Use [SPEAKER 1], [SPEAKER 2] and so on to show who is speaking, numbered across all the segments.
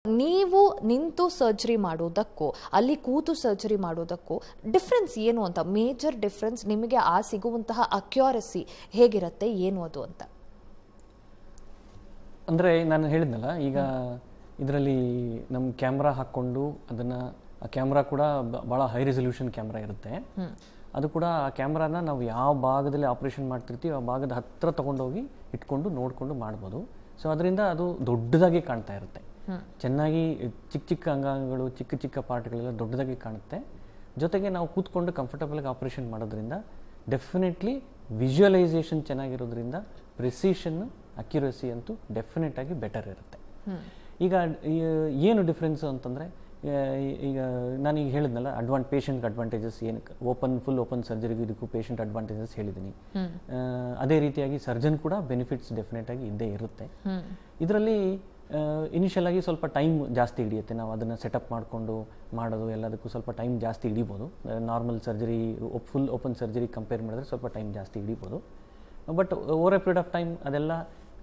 [SPEAKER 1] ನೀವು ನಿಂತು ಸರ್ಜರಿ ಮಾಡೋದಕ್ಕೂ ಅಲ್ಲಿ ಕೂತು ಸರ್ಜರಿ ಮಾಡೋದಕ್ಕೂ ಡಿಫ್ರೆನ್ಸ್ ಏನು ಅಂತ, ಮೇಜರ್ ಡಿಫ್ರೆನ್ಸ್ ನಿಮಗೆ ಆ ಸಿಗುವಂತಹ ಅಕ್ಯುರಸಿ ಹೇಗಿರುತ್ತೆ ಏನು ಅದು ಅಂತ?
[SPEAKER 2] ಅಂದರೆ ನಾನು ಹೇಳಿದ್ನಲ್ಲ, ಈಗ ಇದರಲ್ಲಿ ನಮ್ಮ ಕ್ಯಾಮ್ರಾ ಹಾಕ್ಕೊಂಡು ಅದನ್ನು, ಆ ಕ್ಯಾಮ್ರಾ ಕೂಡ ಭಾಳ ಹೈ ರೆಸಲ್ಯೂಷನ್ ಕ್ಯಾಮ್ರಾ ಇರುತ್ತೆ. ಅದು ಕೂಡ ಆ ಕ್ಯಾಮ್ರಾನ ನಾವು ಯಾವ ಭಾಗದಲ್ಲಿ ಆಪ್ರೇಷನ್ ಮಾಡ್ತಿರ್ತೀವಿ ಆ ಭಾಗದ ಹತ್ತಿರ ತೊಗೊಂಡೋಗಿ ಇಟ್ಕೊಂಡು ನೋಡಿಕೊಂಡು ಮಾಡ್ಬೋದು. ಸೊ ಅದರಿಂದ ಅದು ದೊಡ್ಡದಾಗಿ ಕಾಣ್ತಾ ಇರುತ್ತೆ, ಚೆನ್ನಾಗಿ ಚಿಕ್ಕ ಚಿಕ್ಕ ಅಂಗಾಂಗಗಳು, ಚಿಕ್ಕ ಚಿಕ್ಕ ಪಾರ್ಟ್ಗಳೆಲ್ಲ ದೊಡ್ಡದಾಗಿ ಕಾಣುತ್ತೆ. ಜೊತೆಗೆ ನಾವು ಕೂತ್ಕೊಂಡು ಕಂಫರ್ಟಬಲಾಗಿ ಆಪ್ರೇಷನ್ ಮಾಡೋದ್ರಿಂದ ಡೆಫಿನೆಟ್ಲಿ ವಿಜುವಲೈಸೇಷನ್ ಚೆನ್ನಾಗಿರೋದ್ರಿಂದ ಪ್ರೆಸಿಷನ್, ಅಕ್ಯುರಸಿ ಅಂತೂ ಡೆಫಿನೆಟ್ ಆಗಿ ಬೆಟರ್ ಇರುತ್ತೆ. ಈಗ ಏನು ಡಿಫ್ರೆನ್ಸು ಅಂತಂದರೆ, ಈಗ ನಾನೀಗ ಹೇಳಿದ್ನಲ್ಲ ಪೇಷಂಟ್ಗೆ ಅಡ್ವಾಂಟೇಜಸ್ ಏನು, ಫುಲ್ ಓಪನ್ ಸರ್ಜರಿಗೂ ಇದಕ್ಕೂ ಪೇಷಂಟ್ ಅಡ್ವಾಂಟೇಜಸ್ ಹೇಳಿದ್ದೀನಿ. ಅದೇ ರೀತಿಯಾಗಿ ಸರ್ಜನ್ ಕೂಡ ಬೆನಿಫಿಟ್ಸ್ ಡೆಫಿನೆಟ್ ಆಗಿ ಇದ್ದೇ ಇರುತ್ತೆ. ಇದರಲ್ಲಿ ಇನಿಷಿಯಲ್ ಆಗಿ ಸ್ವಲ್ಪ ಟೈಮ್ ಜಾಸ್ತಿ ಹಿಡಿಯುತ್ತೆ. ನಾವು ಅದನ್ನು ಸೆಟಪ್ ಮಾಡಿಕೊಂಡು ಮಾಡೋದು ಎಲ್ಲದಕ್ಕೂ ಸ್ವಲ್ಪ ಟೈಮ್ ಜಾಸ್ತಿ ಹಿಡಿಬೋದು. Normal surgery, full open surgery compare ಮಾಡಿದ್ರೆ ಸ್ವಲ್ಪ ಟೈಮ್ ಜಾಸ್ತಿ ಹಿಡಿಬೋದು. But over a period of time ಅದೆಲ್ಲ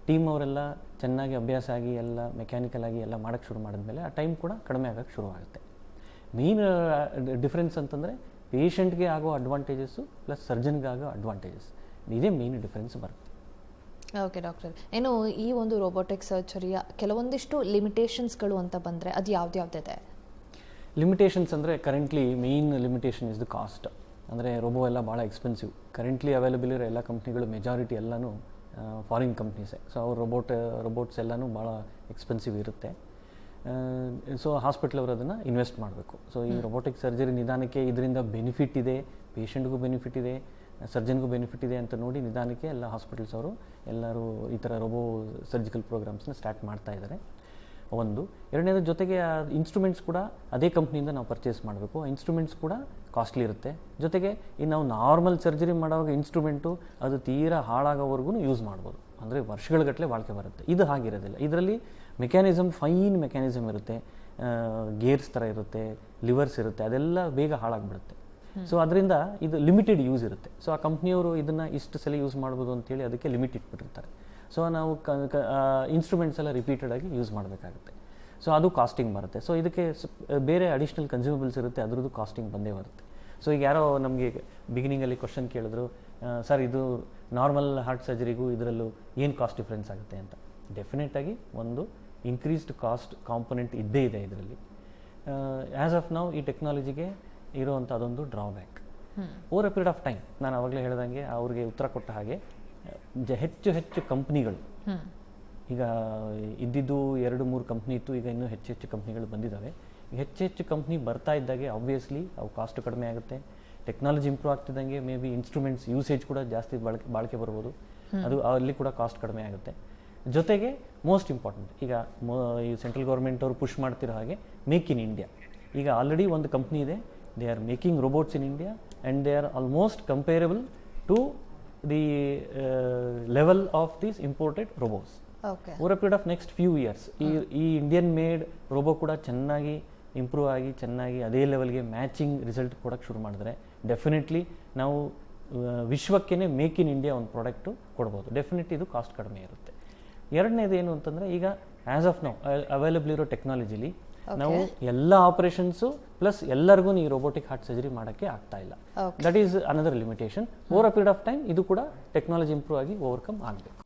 [SPEAKER 2] ಟೀಮ್ ಅವರೆಲ್ಲ ಚೆನ್ನಾಗಿ ಅಭ್ಯಾಸ ಆಗಿ ಎಲ್ಲ ಮೆಕ್ಯಾನಿಕಲ್ ಆಗಿ ಎಲ್ಲ ಮಾಡೋಕ್ಕೆ ಶುರು ಮಾಡಿದ್ಮೇಲೆ ಆ ಟೈಮ್ ಕೂಡ ಕಡಿಮೆ ಆಗೋಕ್ಕೆ ಶುರುವಾಗುತ್ತೆ. ಮೇನ್ ಡಿಫ್ರೆನ್ಸ್ ಅಂತಂದರೆ ಪೇಷಂಟ್ಗೆ ಆಗೋ ಅಡ್ವಾಂಟೇಜಸ್ಸು ಪ್ಲಸ್ ಸರ್ಜನ್ಗೆ ಆಗೋ ಅಡ್ವಾಂಟೇಜಸ್, ಇದೇ ಮೇನ್ ಡಿಫ್ರೆನ್ಸ್ ಬರುತ್ತೆ.
[SPEAKER 1] ಓಕೆ ಡಾಕ್ಟರ್, ಏನು ಈ ಒಂದು ರೋಬೋಟಿಕ್ ಸರ್ಜರಿಯ ಕೆಲವೊಂದಿಷ್ಟು ಲಿಮಿಟೇಷನ್ಸ್ಗಳು ಅಂತ ಬಂದರೆ ಅದು ಯಾವ್ದ್ಯಾವ್ದಿದೆ?
[SPEAKER 2] ಲಿಮಿಟೇಷನ್ಸ್ ಅಂದರೆ currently main limitation is the cost. ಅಂದರೆ ರೋಬೋ ಎಲ್ಲ ಭಾಳ ಎಕ್ಸ್ಪೆನ್ಸಿವ್. ಕರೆಂಟ್ಲಿ ಅವೈಲೇಬಲ್ ಇರೋ ಎಲ್ಲ ಕಂಪ್ನಿಗಳು ಮೆಜಾರಿಟಿ ಎಲ್ಲನೂ ಫಾರಿನ್ ಕಂಪ್ನೀಸೇ. ಸೊ ಅವ್ರ ರೋಬೋಟ್ಸ್ ಎಲ್ಲನೂ ಭಾಳ ಎಕ್ಸ್ಪೆನ್ಸಿವ್ ಇರುತ್ತೆ. ಸೊ ಹಾಸ್ಪಿಟ್ಲ್ ಅವರು ಅದನ್ನು ಇನ್ವೆಸ್ಟ್ ಮಾಡಬೇಕು. ಸೊ ಈ ರೋಬೋಟಿಕ್ ಸರ್ಜರಿ ನಿಧಾನಕ್ಕೆ ಇದರಿಂದ ಬೆನಿಫಿಟ್ ಇದೆ, ಪೇಷಂಟ್ಗೂ ಬೆನಿಫಿಟ್ ಇದೆ, ಸರ್ಜನ್ಗೂ ಬೆನಿಫಿಟ್ ಇದೆ ಅಂತ ನೋಡಿ ನಿಧಾನಕ್ಕೆ ಎಲ್ಲ ಹಾಸ್ಪಿಟಲ್ಸ್ ಅವರು ಎಲ್ಲರೂ ಈ ಥರ ರೋಬೋ ಸರ್ಜಿಕಲ್ ಪ್ರೋಗ್ರಾಮ್ಸ್ನ ಸ್ಟಾರ್ಟ್ ಮಾಡ್ತಾ ಇದ್ದಾರೆ. ಒಂದು. ಎರಡನೇದು, ಜೊತೆಗೆ ಆ ಇನ್ಸ್ಟ್ರೂಮೆಂಟ್ಸ್ ಕೂಡ ಅದೇ ಕಂಪ್ನಿಯಿಂದ ನಾವು ಪರ್ಚೇಸ್ ಮಾಡಬೇಕು. ಆ ಇನ್ಸ್ಟ್ರೂಮೆಂಟ್ಸ್ ಕೂಡ ಕಾಸ್ಟ್ಲಿ ಇರುತ್ತೆ. ಜೊತೆಗೆ ಇನ್ನು ನಾವು ನಾರ್ಮಲ್ ಸರ್ಜರಿ ಮಾಡುವಾಗ ಇನ್ಸ್ಟ್ರೂಮೆಂಟು ಅದು ತೀರಾ ಹಾಳಾಗೋವರೆಗೂ ಯೂಸ್ ಮಾಡ್ಬೋದು, ಅಂದರೆ ವರ್ಷಗಳಗಟ್ಟಲೆ ಬಾಳಿಕೆ ಬರುತ್ತೆ. ಇದು ಹಾಗಿರೋದಿಲ್ಲ. ಇದರಲ್ಲಿ ಮೆಕ್ಯಾನಿಸಮ್, ಫೈನ್ ಮೆಕ್ಯಾನಿಸಮ್ ಇರುತ್ತೆ, ಗೇರ್ಸ್ ಥರ ಇರುತ್ತೆ, ಲಿವರ್ಸ್ ಇರುತ್ತೆ, ಅದೆಲ್ಲ ಬೇಗ ಹಾಳಾಗ್ಬಿಡುತ್ತೆ. ಸೊ ಅದರಿಂದ ಇದು ಲಿಮಿಟೆಡ್ ಯೂಸ್ ಇರುತ್ತೆ. ಸೊ ಆ ಕಂಪ್ನಿಯವರು ಇದನ್ನು ಇಷ್ಟು ಸಲ ಯೂಸ್ ಮಾಡ್ಬೋದು ಅಂತೇಳಿ ಅದಕ್ಕೆ ಲಿಮಿಟ್ ಇಟ್ಬಿಟ್ಟಿರ್ತಾರೆ. ಸೊ ನಾವು ಇನ್ಸ್ಟ್ರೂಮೆಂಟ್ಸ್ ಎಲ್ಲ ರಿಪೀಟೆಡ್ ಆಗಿ ಯೂಸ್ ಮಾಡಬೇಕಾಗುತ್ತೆ. ಸೊ ಅದು ಕಾಸ್ಟಿಂಗ್ ಬರುತ್ತೆ. ಸೊ ಇದಕ್ಕೆ ಬೇರೆ ಅಡಿಷ್ನಲ್ ಕನ್ಸ್ಯೂಮಬಲ್ಸ್ ಇರುತ್ತೆ, ಅದರದ್ದು ಕಾಸ್ಟಿಂಗ್ ಬಂದೇ ಬರುತ್ತೆ. ಸೊ ಈಗ ಯಾರೋ ನಮಗೆ ಬಿಗಿನಿಂಗಲ್ಲಿ ಕ್ವಶನ್ ಕೇಳಿದ್ರು, ಸರ್ ಇದು ನಾರ್ಮಲ್ ಹಾರ್ಟ್ ಸರ್ಜರಿಗೂ ಇದರಲ್ಲೂ ಏನು ಕಾಸ್ಟ್ ಡಿಫ್ರೆನ್ಸ್ ಆಗುತ್ತೆ ಅಂತ. ಡೆಫಿನೆಟಾಗಿ ಒಂದು ಇನ್ಕ್ರೀಸ್ಡ್ ಕಾಸ್ಟ್ ಕಾಂಪೊನೆಂಟ್ ಇದ್ದೇ ಇದೆ ಇದರಲ್ಲಿ. ಆ್ಯಸ್ ಆಫ್ ನೌ ಈ ಟೆಕ್ನಾಲಜಿಗೆ ಇರೋವಂಥ ಅದೊಂದು drawback. Over a period of time, ನಾನು ಆವಾಗಲೇ ಹೇಳ್ದಂಗೆ ಅವ್ರಿಗೆ ಉತ್ತರ ಕೊಟ್ಟ ಹಾಗೆ ಹೆಚ್ಚು ಹೆಚ್ಚು ಕಂಪ್ನಿಗಳು, ಈಗ ಇದ್ದಿದ್ದು 2-3 ಕಂಪ್ನಿ ಇತ್ತು, ಈಗ ಇನ್ನೂ ಹೆಚ್ಚು ಹೆಚ್ಚು ಕಂಪ್ನಿಗಳು ಬಂದಿದ್ದಾವೆ. ಹೆಚ್ಚು ಹೆಚ್ಚು ಕಂಪ್ನಿ ಬರ್ತಾ ಇದ್ದಾಗೆ ಆಬ್ವಿಯಸ್ಲಿ ಅವು ಕಾಸ್ಟ್ ಕಡಿಮೆ ಆಗುತ್ತೆ. ಟೆಕ್ನಾಲಜಿ ಇಂಪ್ರೂವ್ ಆಗ್ತಿದ್ದಂಗೆ ಮೇ ಬಿ ಇನ್ಸ್ಟ್ರೂಮೆಂಟ್ಸ್ ಯೂಸೇಜ್ ಕೂಡ ಜಾಸ್ತಿ ಬಾಳಿಕೆ ಬರ್ಬೋದು, ಅದು ಅಲ್ಲಿ ಕೂಡ ಕಾಸ್ಟ್ ಕಡಿಮೆ ಆಗುತ್ತೆ. ಜೊತೆಗೆ ಮೋಸ್ಟ್ ಇಂಪಾರ್ಟೆಂಟ್, ಈಗ ಈ ಸೆಂಟ್ರಲ್ ಗೌರ್ಮೆಂಟ್ ಅವರು ಪುಷ್ ಮಾಡ್ತಿರೋ ಹಾಗೆ ಮೇಕ್ ಇನ್ ಇಂಡಿಯಾ. ಈಗ ಆಲ್ರೆಡಿ ಒಂದು ಕಂಪ್ನಿ ಇದೆ, they are making robots in India and they are almost comparable to the level of these imported robots. Over a period of next few years ಈ Indian made robo ಕೂಡ ಚೆನ್ನಾಗಿ improve ಆಗಿ ಚೆನ್ನಾಗಿ ಅದೇ ಲೆವೆಲ್ಗೆ matching result ಕೊಡೋಕ್ಕೆ ಶುರು ಮಾಡಿದ್ರೆ ಡೆಫಿನೆಟ್ಲಿ ನಾವು ವಿಶ್ವಕ್ಕೇ ಮೇಕ್ ಇನ್ ಇಂಡಿಯಾ ಒಂದು ಪ್ರಾಡಕ್ಟು ಕೊಡ್ಬೋದು. ಡೆಫಿನೆಟ್ಲಿ ಇದು ಕಾಸ್ಟ್ ಕಡಿಮೆ ಇರುತ್ತೆ. ಎರಡನೇದು ಏನು ಅಂತಂದರೆ, ಈಗ ಆ್ಯಸ್ ಆಫ್ ನೌ ಅವೈಲಬಲ್ ಇರೋ ಟೆಕ್ನಾಲಜಿಲಿ ನಾವು ಎಲ್ಲ ಆಪರೇಷನ್ಸು ಪ್ಲಸ್ ಎಲ್ಲರಿಗೂ ಈ ರೋಬೋಟಿಕ್ ಹಾರ್ಟ್ ಸರ್ಜರಿ ಮಾಡೋಕ್ಕೆ ಆಗ್ತಾ ಇಲ್ಲ. That is another limitation. Over a period of time ಇದು ಕೂಡ ಟೆಕ್ನಾಲಜಿ ಇಂಪ್ರೂವ್ ಆಗಿ ಓವರ್ಕಮ್ ಆಗಬೇಕು.